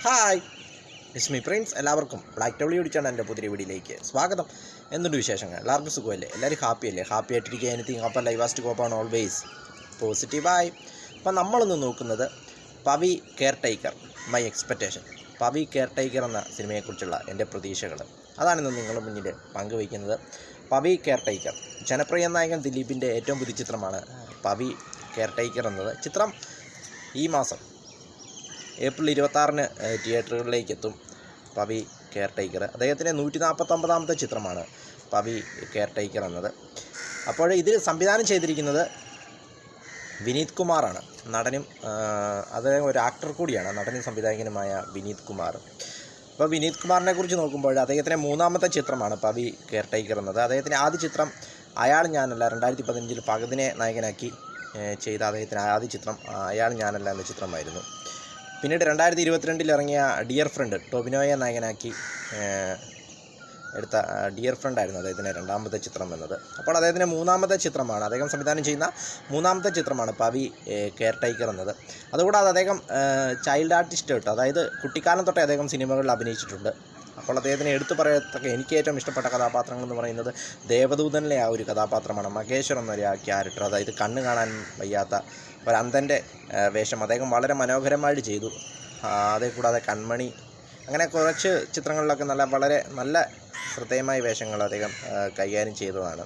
Hi, it's me Prince. എല്ലാവർക്കും black ടൗളി ഓടിച്ചാണ് എൻ്റെ പുതിയ വീഡിയോയിലേക്ക് സ്വാഗതം. എന്തുണ്ട് വിശേഷങ്ങൾ? എല്ലാവർക്കും സുഖമല്ലേ? എല്ലാവരും ഹാപ്പിയല്ലേ? ഹാപ്പി ആയിട്ടിരിക്കുക. എനിത്തിങ് അപ്പം ലൈവാസ്റ്റ് കോപ്പാണ് ഓൾവേസ് പോസിറ്റീവായി. അപ്പം നമ്മളിന്ന് നോക്കുന്നത് Pavi care taker my expectation. Pavi care taker എന്ന സിനിമയെക്കുറിച്ചുള്ള എൻ്റെ പ്രതീക്ഷകൾ അതാണിന്ന് നിങ്ങളുടെ മുന്നിൽ പങ്കുവയ്ക്കുന്നത്. പവി കെയർ ടേക്കർ, ജനപ്രിയ നായകൻ ദിലീപിൻ്റെ ഏറ്റവും പുതിയ ചിത്രമാണ് പവി കെയർ ടേക്കർ എന്നത്. ചിത്രം ഈ മാസം ഏപ്രിൽ 26-ന് തിയേറ്ററുകളിലേക്ക് എത്തും. പവി കെയർ ടേക്കർ അദ്ദേഹത്തിൻ്റെ 149ാമത്തെ ചിത്രമാണ് പവി കെയർ ടേക്കർ എന്നത്. അപ്പോൾ ഇതിൽ സംവിധാനം ചെയ്തിരിക്കുന്നത് വിനീത് കുമാറാണ്. നടനും അദ്ദേഹം ഒരു ആക്ടർ കൂടിയാണ്, നടനും സംവിധായകനുമായ വിനീത് കുമാർ. അപ്പോൾ വിനീത് കുമാറിനെ കുറിച്ച് നോക്കുമ്പോൾ അദ്ദേഹത്തിൻ്റെ 3ാമത്തെ ചിത്രമാണ് പവി കെയർ ടേക്കർ എന്നത്. അദ്ദേഹത്തിൻ്റെ ആദ്യ ചിത്രം അയാൾ ഞാനല്ല 2015-ൽ ഫഹദിനെ നായകനാക്കി ചെയ്ത അദ്ദേഹത്തിൻ്റെ ആദ്യ ചിത്രം അയാൾ ഞാനല്ല എന്ന ചിത്രമായിരുന്നു. പിന്നീട് 2022-ൽ ഇറങ്ങിയ ഡിയർ ഫ്രണ്ട്, ടോബിനോയെ നായകനാക്കി എടുത്ത ഡിയർ ഫ്രണ്ട് ആയിരുന്നു അദ്ദേഹത്തിൻ്റെ 2ാമത്തെ ചിത്രം എന്നത്. അപ്പോൾ അദ്ദേഹത്തിൻ്റെ 3ാമത്തെ ചിത്രമാണ്, അദ്ദേഹം സംവിധാനം ചെയ്യുന്ന 3ാമത്തെ ചിത്രമാണ് പവി കെയർ ടേക്കർ എന്നത്. അതുകൂടാതെ അദ്ദേഹം ചൈൽഡ് ആർട്ടിസ്റ്റ് തൊട്ട്, അതായത് കുട്ടിക്കാലം തൊട്ടേ അദ്ദേഹം സിനിമകളിൽ അഭിനയിച്ചിട്ടുണ്ട്. അപ്പോൾ അദ്ദേഹത്തിന് എടുത്തു പറയത്തക്ക എനിക്ക് ഏറ്റവും ഇഷ്ടപ്പെട്ട കഥാപാത്രങ്ങൾ എന്ന് പറയുന്നത് ദേവദൂതനിലെ ആ ഒരു കഥാപാത്രമാണ്. മഹേശ്വർ എന്നൊരു ക്യാരക്ടർ, അതായത് കണ്ണ് കാണാൻ വയ്യാത്ത ഒരു അന്ധൻ്റെ വേഷം അദ്ദേഹം വളരെ മനോഹരമായിട്ട് ചെയ്തു. അതേ കൂടാതെ കൺമണി, അങ്ങനെ കുറച്ച് ചിത്രങ്ങളിലൊക്കെ വളരെ നല്ല ശ്രദ്ധേയമായ വേഷങ്ങൾ അദ്ദേഹം കൈകാര്യം ചെയ്തതാണ്.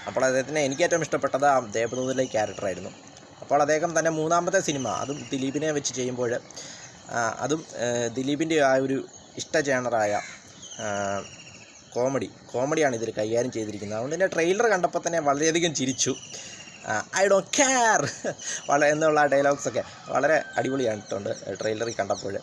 അപ്പോൾ അദ്ദേഹത്തിന് എനിക്ക് ഏറ്റവും ഇഷ്ടപ്പെട്ടത് ആ ദേവദൂതനിലെ ക്യാരക്ടറായിരുന്നു. അപ്പോൾ അദ്ദേഹം തന്നെ 3ാമത്തെ സിനിമ, അതും ദിലീപിനെ വെച്ച് ചെയ്യുമ്പോൾ, അതും ദിലീപിൻ്റെ ആ ഒരു ഇഷ്ട ജേണറായ കോമഡിയാണ് ഇതിൽ കൈകാര്യം ചെയ്തിരിക്കുന്നത്. അതുകൊണ്ട് തന്നെ ട്രെയിലർ കണ്ടപ്പോൾ തന്നെ വളരെയധികം ചിരിച്ചു. ഐ ഡോണ്ട് കെയർ എന്നുള്ള ഡയലോഗ്സൊക്കെ വളരെ അടിപൊളിയായിട്ടുണ്ട് ട്രെയിലറിൽ കണ്ടപ്പോൾ.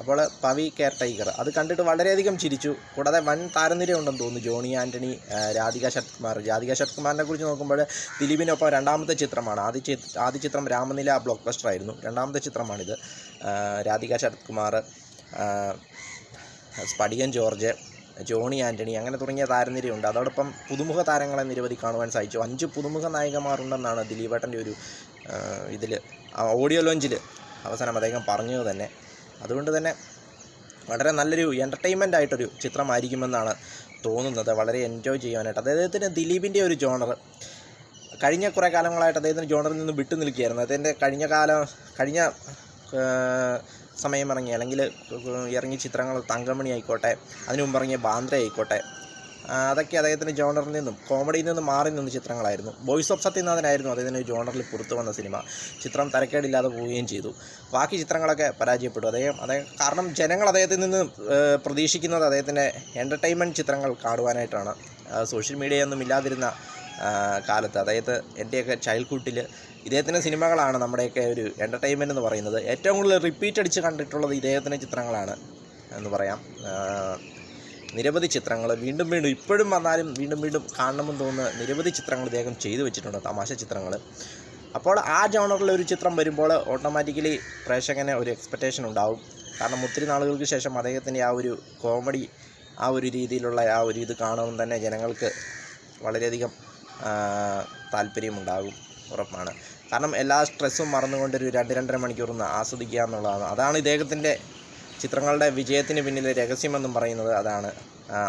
അപ്പോൾ പവി കെയർ ടേക്കർ അത് കണ്ടിട്ട് വളരെയധികം ചിരിച്ചു. കൂടാതെ വൻ താരനിര ഉണ്ടെന്ന് തോന്നുന്നു. ജോണി ആൻ്റണി, രാധിക ശരത്കുമാറിനെ കുറിച്ച് നോക്കുമ്പോൾ ദിലീപിനൊപ്പം 2ാമത്തെ ചിത്രമാണ്. ആദ്യ ചിത്രം രാമനില ബ്ലോക്ക് ബസ്റ്റർ ആയിരുന്നു. 2ാമത്തെ ചിത്രമാണിത്. രാധിക ശരത്കുമാർ, സ്പടികൻ ജോർജ്, ജോണി ആൻ്റണി, അങ്ങനെ തുടങ്ങിയ താരനിരയുണ്ട്. അതോടൊപ്പം പുതുമുഖ താരങ്ങളെ നിരവധി കാണുവാൻ സാധിച്ചു. 5 പുതുമുഖ നായികമാരുണ്ടെന്നാണ് ദിലീപേട്ടൻ്റെ ഒരു ഇതിൽ ഓഡിയോ ലോഞ്ചിൽ അവസാനം അദ്ദേഹം പറഞ്ഞത് തന്നെ. അതുകൊണ്ട് തന്നെ വളരെ നല്ലൊരു എൻ്റർടൈൻമെൻ്റ് ആയിട്ടൊരു ചിത്രമായിരിക്കുമെന്നാണ് തോന്നുന്നത്. വളരെ എൻജോയ് ചെയ്യാനായിട്ട് അദ്ദേഹത്തിന് ദിലീപിൻ്റെ ഒരു ജോണർ കഴിഞ്ഞ കുറേ കാലങ്ങളായിട്ട് അദ്ദേഹത്തിന് ജോണറിൽ നിന്ന് വിട്ടു നിൽക്കുകയായിരുന്നു. അദ്ദേഹത്തിൻ്റെ കഴിഞ്ഞ സമയം ഇറങ്ങിയ അല്ലെങ്കിൽ ഇറങ്ങിയ ചിത്രങ്ങൾ തങ്കമണി ആയിക്കോട്ടെ, അതിനു മുമ്പ് ഇറങ്ങിയ ബാന്ദ്ര ആയിക്കോട്ടെ, അതൊക്കെ അദ്ദേഹത്തിൻ്റെ ജോണറിൽ നിന്നും കോമഡിയിൽ നിന്നും മാറി നിന്ന ചിത്രങ്ങളായിരുന്നു. വോയിസ് ഓഫ് സത്യനാഥനായിരുന്നു അദ്ദേഹത്തിൻ്റെ ജോണറിൽ പുറത്തു വന്ന സിനിമ. ചിത്രം തരക്കേടില്ലാതെ പോവുകയും ചെയ്തു. ബാക്കി ചിത്രങ്ങളൊക്കെ പരാജയപ്പെട്ടു. അദ്ദേഹം കാരണം ജനങ്ങൾ അദ്ദേഹത്തിൽ നിന്ന് പ്രതീക്ഷിക്കുന്നത് അദ്ദേഹത്തിൻ്റെ എൻ്റർടൈൻമെൻറ്റ് ചിത്രങ്ങൾ കാണുവാനായിട്ടാണ്. സോഷ്യൽ മീഡിയയൊന്നും ഇല്ലാതിരുന്ന കാലത്ത്, അതായത് എൻ്റെയൊക്കെ ചൈൽഡ്ഹുഡിൽ ഇദ്ദേഹത്തിൻ്റെ സിനിമകളാണ് നമ്മുടെയൊക്കെ ഒരു എൻ്റർടൈൻമെൻറ്റ് എന്ന് പറയുന്നത്. ഏറ്റവും കൂടുതൽ റിപ്പീറ്റ് അടിച്ച് കണ്ടിട്ടുള്ളത് ഇദ്ദേഹത്തിൻ്റെ ചിത്രങ്ങളാണ് എന്ന് പറയാം. നിരവധി ചിത്രങ്ങൾ വീണ്ടും ഇപ്പോഴും വന്നാലും വീണ്ടും കാണണമെന്ന് തോന്നുന്ന നിരവധി ചിത്രങ്ങൾ ഇദ്ദേഹം ചെയ്തു വെച്ചിട്ടുണ്ട്, തമാശ ചിത്രങ്ങൾ. അപ്പോൾ ആ ജോണറിലൊരു ചിത്രം വരുമ്പോൾ ഓട്ടോമാറ്റിക്കലി പ്രേക്ഷകന് ഒരു എക്സ്പെക്റ്റേഷൻ ഉണ്ടാവും. കാരണം ഒത്തിരി നാളുകൾക്ക് ശേഷം അദ്ദേഹത്തിൻ്റെ ആ ഒരു കോമഡി, ആ ഒരു രീതിയിലുള്ള ആ ഒരു ഇത് കാണുമ്പോൾ തന്നെ ജനങ്ങൾക്ക് വളരെയധികം താല്പര്യമുണ്ടാകും, ഉറപ്പാണ്. കാരണം എല്ലാ സ്ട്രെസ്സും മറന്നുകൊണ്ടൊരു 2-2.5 മണിക്കൂർ ആസ്വദിക്കുക എന്നുള്ളതാണ്. അതാണ് ഇദ്ദേഹത്തിൻ്റെ ചിത്രങ്ങളുടെ വിജയത്തിന് പിന്നിലെ രഹസ്യമെന്നും പറയുന്നത്. അതാണ്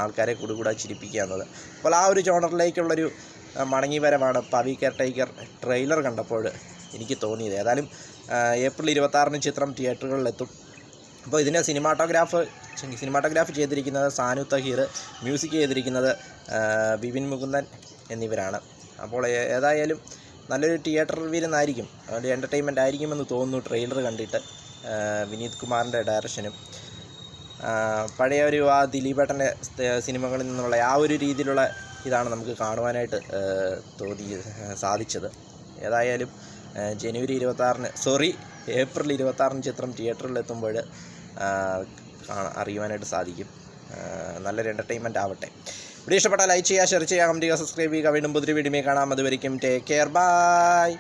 ആൾക്കാരെ കൂടുകൂടാ ചിരിപ്പിക്കുക എന്നത്. അപ്പോൾ ആ ഒരു ജോണറിലേക്കുള്ളൊരു മടങ്ങിവരവാണ് പവി കെയർ ടേക്കർ ട്രെയിലർ കണ്ടപ്പോൾ എനിക്ക് തോന്നിയത്. ഏതായാലും ഏപ്രിൽ 26-ന് ചിത്രം തിയേറ്ററുകളിലെത്തും. അപ്പോൾ ഇതിൻ്റെ സിനിമാറ്റോഗ്രാഫ് ചെയ്തിരിക്കുന്നത് സാനു തഹീർ, മ്യൂസിക് ചെയ്തിരിക്കുന്നത് വിപിൻ മുകുന്ദൻ എന്നിവരാണ്. അപ്പോൾ ഏതായാലും നല്ലൊരു തിയേറ്റർ റിവ്യൂന്നായിരിക്കും, ഒരു എൻ്റർടൈൻമെൻ്റ് ആയിരിക്കുമെന്ന് തോന്നുന്നു ട്രെയിലർ കണ്ടിട്ട്. വിനീത് കുമാറിൻ്റെ ഡയറക്ഷനും പഴയ ഒരു ആ ദിലീപേട്ടൻ്റെ സിനിമകളിൽ നിന്നുള്ള ആ ഒരു രീതിയിലുള്ള ഇതാണ് നമുക്ക് കാണുവാനായിട്ട് സാധിച്ചത്. ഏതായാലും ഏപ്രിൽ 26-ന് ചിത്രം തിയേറ്ററിലെത്തുമ്പോൾ അറിയുവാനായിട്ട് സാധിക്കും. നല്ലൊരു എൻ്റർടൈൻമെൻ്റ് ആവട്ടെ. വീഡിയോ ഇഷ്ടപ്പെട്ടാൽ ലൈക്ക് ചെയ്യുക, ഷെയർ ചെയ്യുക, കമൻറ്റ് ചെയ്യുക, സബ്സ്ക്രൈബ് ചെയ്യുക. വീണ്ടും പുതിയ വീഡിയോ കാണാം. അതുവരെയും ടേക്ക് കെയർ, ബൈ.